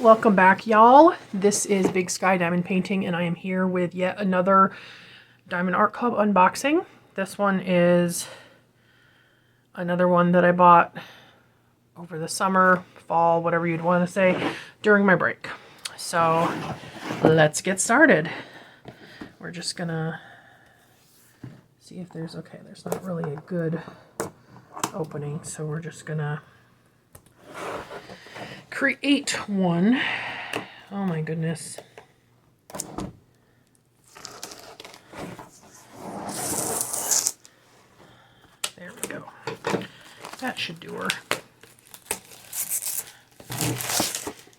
Welcome back, y'all. This is Big Sky Diamond Painting, and I am here with yet another Diamond Art Club unboxing. This one is another one that I bought over the summer, fall, whatever you'd want to say, during my break. So let's get started. We're just gonna see if there's, okay, there's not really a good opening, so we're just gonna create one. Oh my goodness. There we go. That should do her.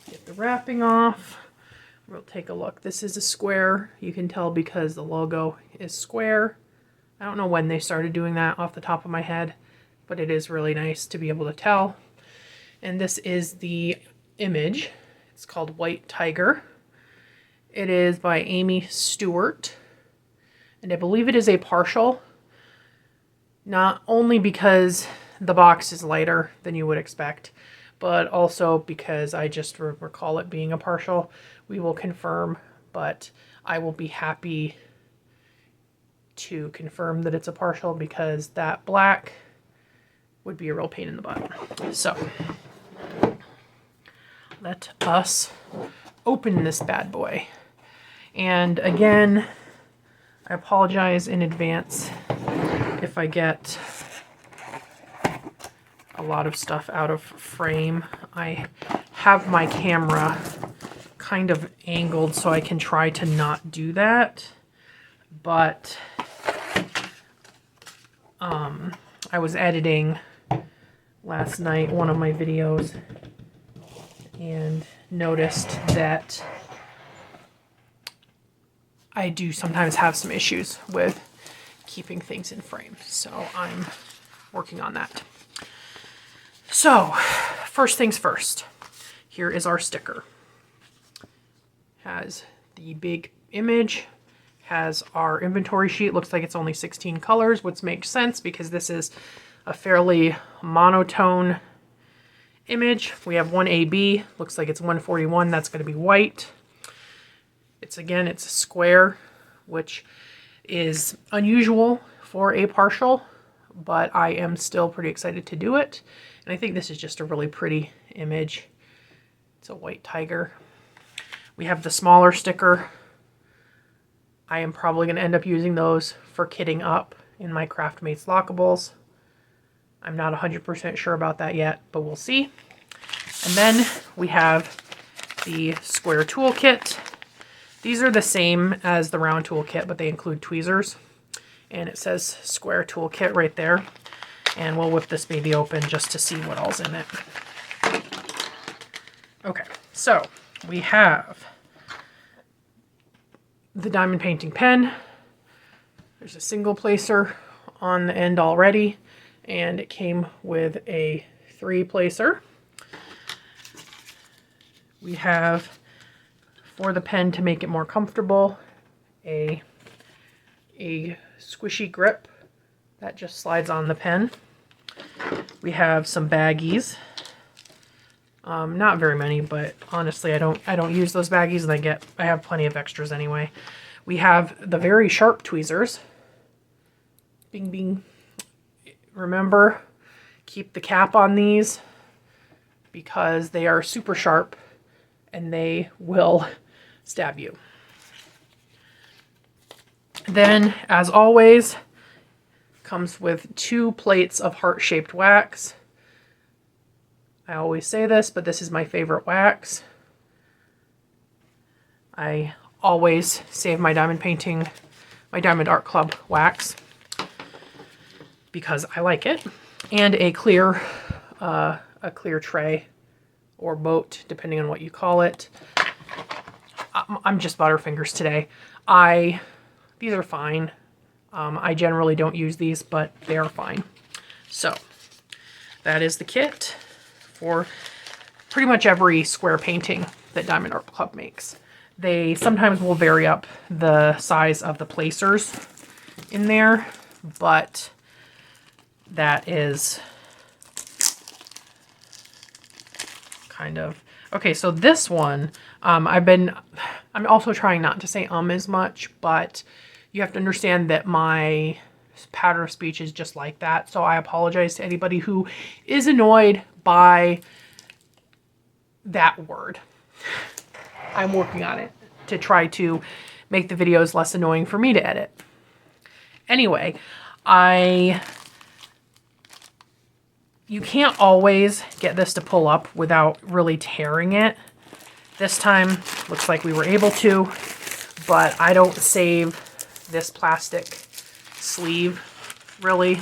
Get the wrapping off. We'll take a look. This is a square. You can tell because the logo is square. I don't know when they started doing that off the top of my head, but it is really nice to be able to tell. And this is the image. It's called White Tiger. It is by Amy Stewart. And I believe it is a partial. Not only because the box is lighter than you would expect, but also because I just recall it being a partial. We will confirm, but I will be happy to confirm that it's a partial because that black would be a real pain in the butt. So let us open this bad boy. And again, I apologize in advance if I get a lot of stuff out of frame. I have my camera kind of angled so I can try to not do that, but I was editing last night one of my videos and noticed that I do sometimes have some issues with keeping things in frame, so I'm working on that. So first things first, here is our sticker. Has the big image, has our inventory sheet. Looks like it's only 16 colors, which makes sense because this is a fairly monotone image. We have one AB, looks like it's 141, that's going to be white. It's a square, which is unusual for a partial, but I am still pretty excited to do it. And I think this is just a really pretty image. It's a white tiger. We have the smaller sticker. I am probably going to end up using those for kitting up in my Craftmates lockables. I'm not 100% sure about that yet, but we'll see. And then we have the square toolkit. These are the same as the round toolkit, but they include tweezers. And it says square toolkit right there. And we'll whip this baby open just to see what all's in it. Okay, so we have the diamond painting pen. There's a single placer on the end already, and it came with a 3-placer. We have, for the pen to make it more comfortable, a squishy grip that just slides on the pen. We have some baggies. Not very many, but honestly, I don't use those baggies, and I have plenty of extras anyway. We have the very sharp tweezers. Bing, bing. Remember, keep the cap on these because they are super sharp and they will stab you. Then, as always, comes with 2 plates of heart-shaped wax. I always say this, but this is my favorite wax. I always save my Diamond Art Club wax because I like it. And a clear tray or boat, depending on what you call it. I'm just Butterfingers today. These are fine. I generally don't use these, but they are fine. So that is the kit for pretty much every square painting that Diamond Art Club makes. They sometimes will vary up the size of the placers in there, but that is kind of, okay, so this one, I'm also trying not to say as much, but you have to understand that my pattern of speech is just like that. So I apologize to anybody who is annoyed by that word. I'm working on it to try to make the videos less annoying for me to edit. Anyway, you can't always get this to pull up without really tearing it. This time, looks like we were able to, but I don't save this plastic sleeve, really.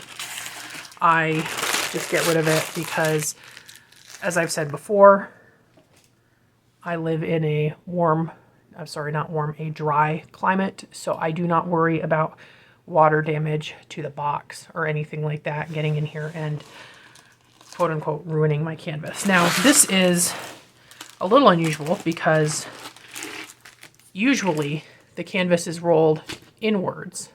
I just get rid of it because, as I've said before, I live in a a dry climate, so I do not worry about water damage to the box or anything like that getting in here and quote unquote ruining my canvas. Now, this is a little unusual because usually the canvas is rolled inwards.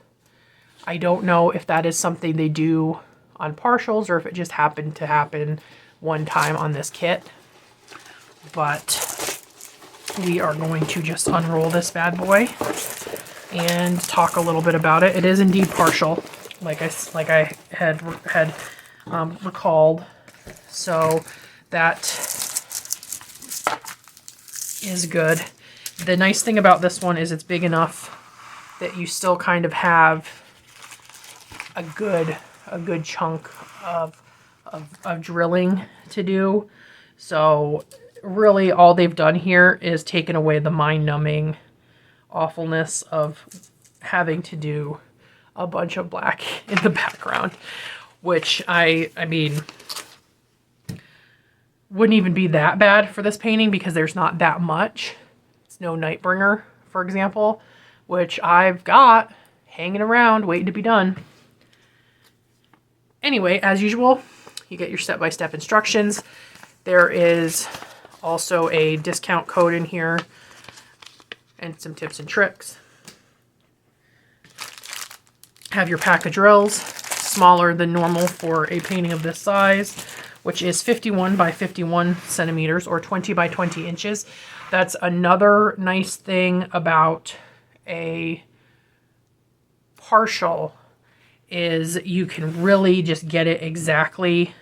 I don't know if that is something they do on partials or if it just happened to happen one time on this kit, but we are going to just unroll this bad boy and talk a little bit about it. It is indeed partial, like I had recalled. So that is good. The nice thing about this one is it's big enough that you still kind of have a good chunk of drilling to do. So really all they've done here is taken away the mind-numbing awfulness of having to do a bunch of black in the background, which I mean wouldn't even be that bad for this painting because there's not that much. It's no Nightbringer, for example, which I've got hanging around waiting to be done. Anyway, as usual, you get your step-by-step instructions. There is also a discount code in here and some tips and tricks. Have your pack of drills, smaller than normal for a painting of this size, which is 51 by 51 centimeters or 20 by 20 inches. That's another nice thing about a partial is you can really just get it exactly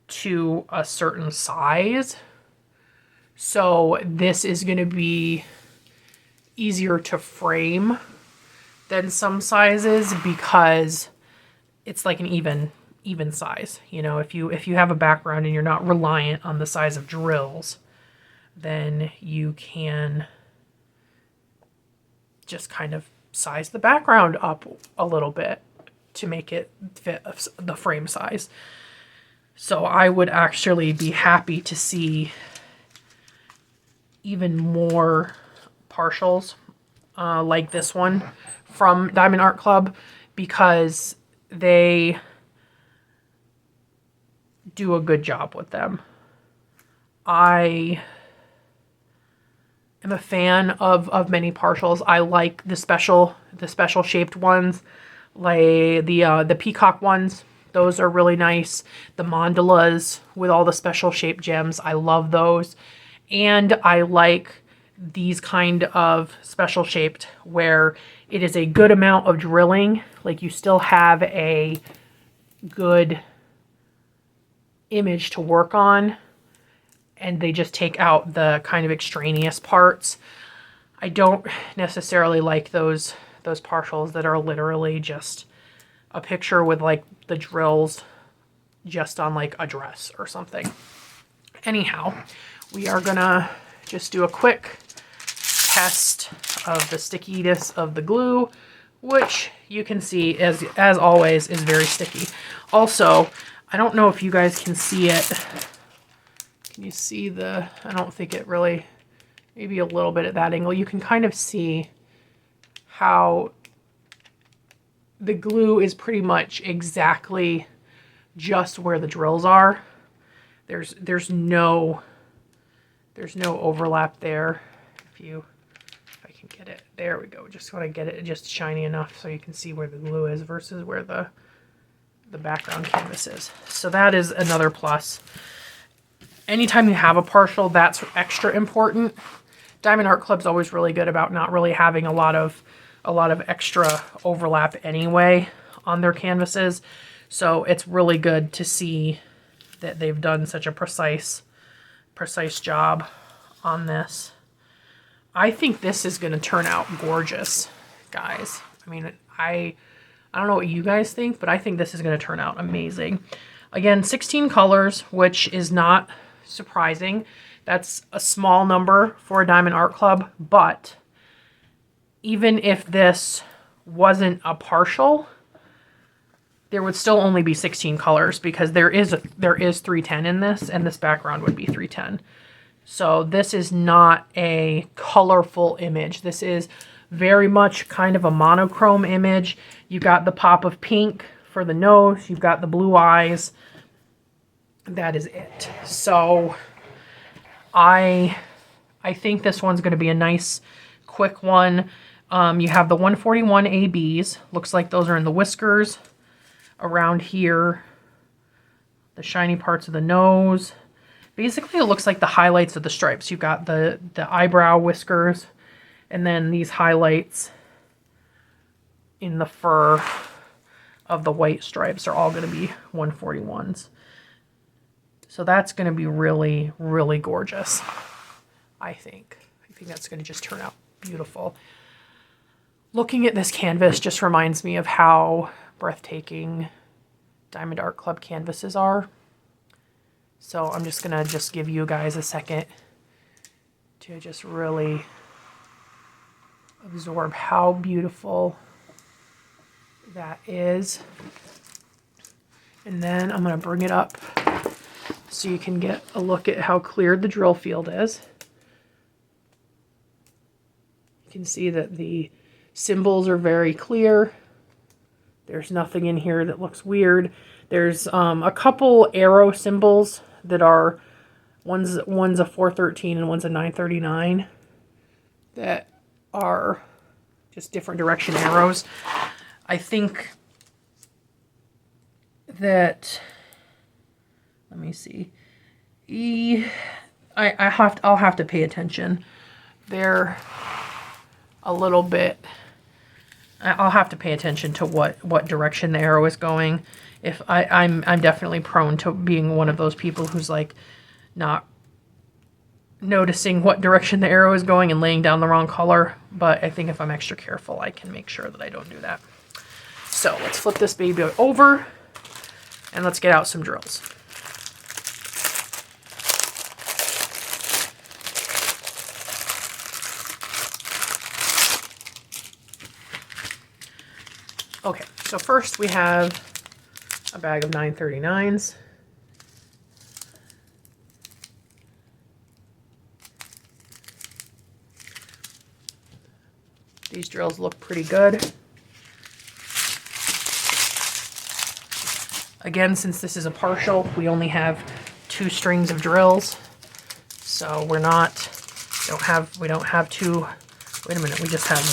to a certain size. So this is going to be easier to frame than some sizes because it's like an even size. You know, if you have a background and you're not reliant on the size of drills, then you can just kind of size the background up a little bit to make it fit the frame size. So I would actually be happy to see even more partials like this one from Diamond Art Club because they do a good job with them. I am a fan of many partials. I like the special shaped ones, like the peacock ones. Those are really nice. The mandalas with all the special shaped gems, I love those. And I like these kind of special shaped where it is a good amount of drilling, like you still have a good image to work on, and they just take out the kind of extraneous parts. I don't necessarily like those partials that are literally just a picture with like the drills just on like a dress or something. Anyhow, we are gonna just do a quick test of the stickiness of the glue, which you can see as always is very sticky. Also, I don't know if you guys can see it. Can you see the, I don't think it really, maybe a little bit at that angle. You can kind of see how the glue is pretty much exactly just where the drills are. There's no overlap there. If I can get it, there we go. Just want to get it just shiny enough so you can see where the glue is versus where the background canvas is. So that is another plus. anytime you have a partial, that's extra important. Diamond Art Club's always really good about not really having a lot of extra overlap anyway on their canvases. So it's really good to see that they've done such a precise job on this. I think this is going to turn out gorgeous, guys. I mean, I don't know what you guys think, but I think this is going to turn out amazing. Again, 16 colors, which is not surprising. That's a small number for a Diamond Art Club, but even if this wasn't a partial, there would still only be 16 colors because there is 310 in this, and this background would be 310. So this is not a colorful image. This is very much kind of a monochrome image. You got the pop of pink for the nose. You've got the blue eyes. That is it. So I think this one's going to be a nice, quick one. You have the 141 ABs. Looks like those are in the whiskers. Around here, the shiny parts of the nose. Basically, it looks like the highlights of the stripes. You've got the eyebrow whiskers, and then these highlights in the fur of the white stripes are all going to be 141s. So that's going to be really, really gorgeous, I think. I think that's going to just turn out beautiful. Looking at this canvas just reminds me of how breathtaking Diamond Art Club canvases are. So I'm just going to give you guys a second to just really absorb how beautiful that is. And then I'm going to bring it up so you can get a look at how clear the drill field is. You can see that the symbols are very clear. There's nothing in here that looks weird. There's a couple arrow symbols that are, one's a 413 and one's a 939 that are just different direction arrows. I think that, let me see, I'll have to pay attention. They're a little bit, I'll have to pay attention to what direction the arrow is going. If I'm definitely prone to being one of those people who's like not noticing what direction the arrow is going and laying down the wrong color. But I think if I'm extra careful, I can make sure that I don't do that. So let's flip this baby over and let's get out some drills. Okay, so first we have a bag of 939s. These drills look pretty good. Again, since this is a partial, we only have 2 strings of drills. So we don't have two, wait a minute, we just have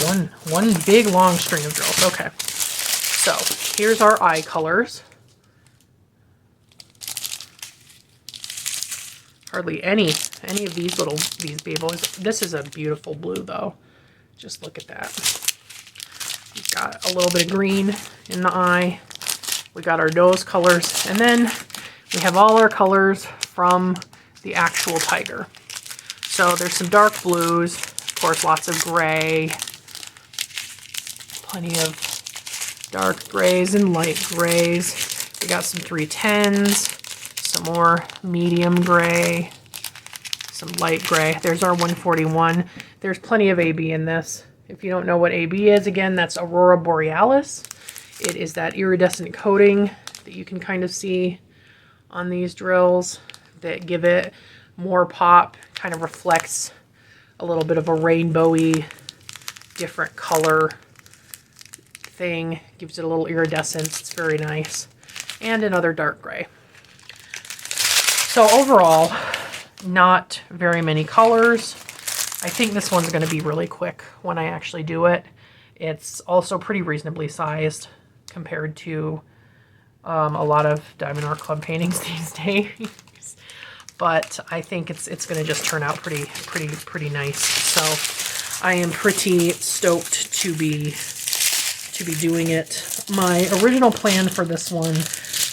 one big long string of drills. Okay. So here's our eye colors. Hardly any of these babes. This is a beautiful blue though. Just look at that. We've got a little bit of green in the eye. We got our nose colors, and then we have all our colors from the actual tiger. So there's some dark blues, of course, lots of gray, plenty of dark grays and light grays. We got some 310s, some more medium gray, some light gray. There's our 141. There's plenty of AB in this. If you don't know what AB is, again, that's Aurora Borealis. It is that iridescent coating that you can kind of see on these drills that give it more pop, kind of reflects a little bit of a rainbowy, different color thing, gives it a little iridescence. It's very nice. And another dark gray. So overall, not very many colors. I think this one's going to be really quick when I actually do it. It's also pretty reasonably sized compared to a lot of Diamond Art Club paintings these days. but I think it's going to just turn out pretty nice. So I am pretty stoked to be doing it. My original plan for this one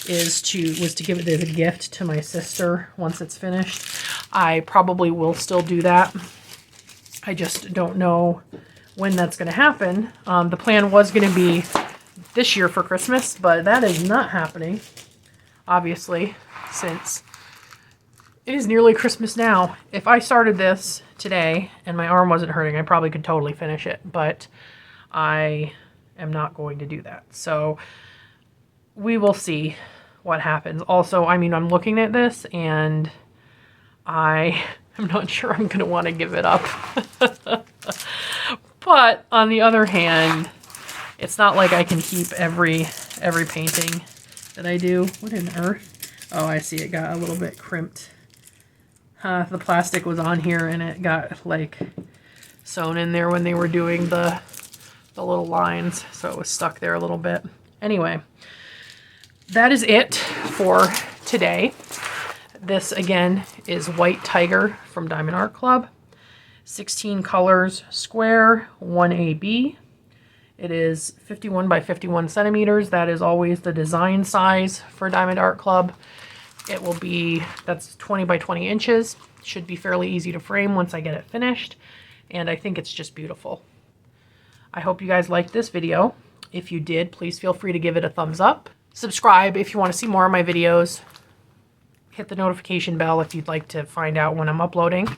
was to give it as a gift to my sister once it's finished. I probably will still do that. I just don't know when that's going to happen. The plan was going to be this year for Christmas, but that is not happening, obviously, since it is nearly Christmas now. If I started this today and my arm wasn't hurting, I probably could totally finish it, but I am not going to do that. So we will see what happens. Also, I mean, I'm looking at this and I am not sure I'm going to want to give it up. But on the other hand, it's not like I can keep every painting that I do. What on earth? Oh, I see, it got a little bit crimped. The plastic was on here and it got like sewn in there when they were doing the little lines, so it was stuck there a little bit. Anyway, that is it for today. This again is White Tiger from Diamond Art Club. 16 colors, square, 1AB. It is 51 by 51 centimeters. That is always the design size for Diamond Art Club. It will be, that's 20 by 20 inches. Should be fairly easy to frame once I get it finished. And I think it's just beautiful. I hope you guys liked this video. If you did, please feel free to give it a thumbs up. Subscribe if you want to see more of my videos. Hit the notification bell if you'd like to find out when I'm uploading.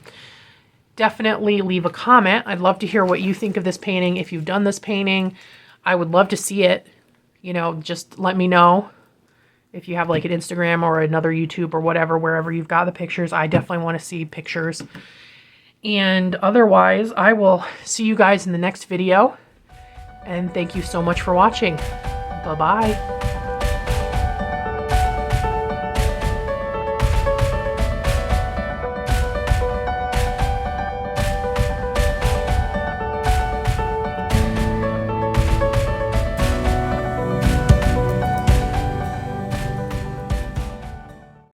Definitely leave a comment. I'd love to hear what you think of this painting. If you've done this painting, I would love to see it. You know, just let me know. If you have like an Instagram or another YouTube or whatever, wherever you've got the pictures, I definitely want to see pictures. And otherwise, I will see you guys in the next video. And thank you so much for watching. Bye-bye.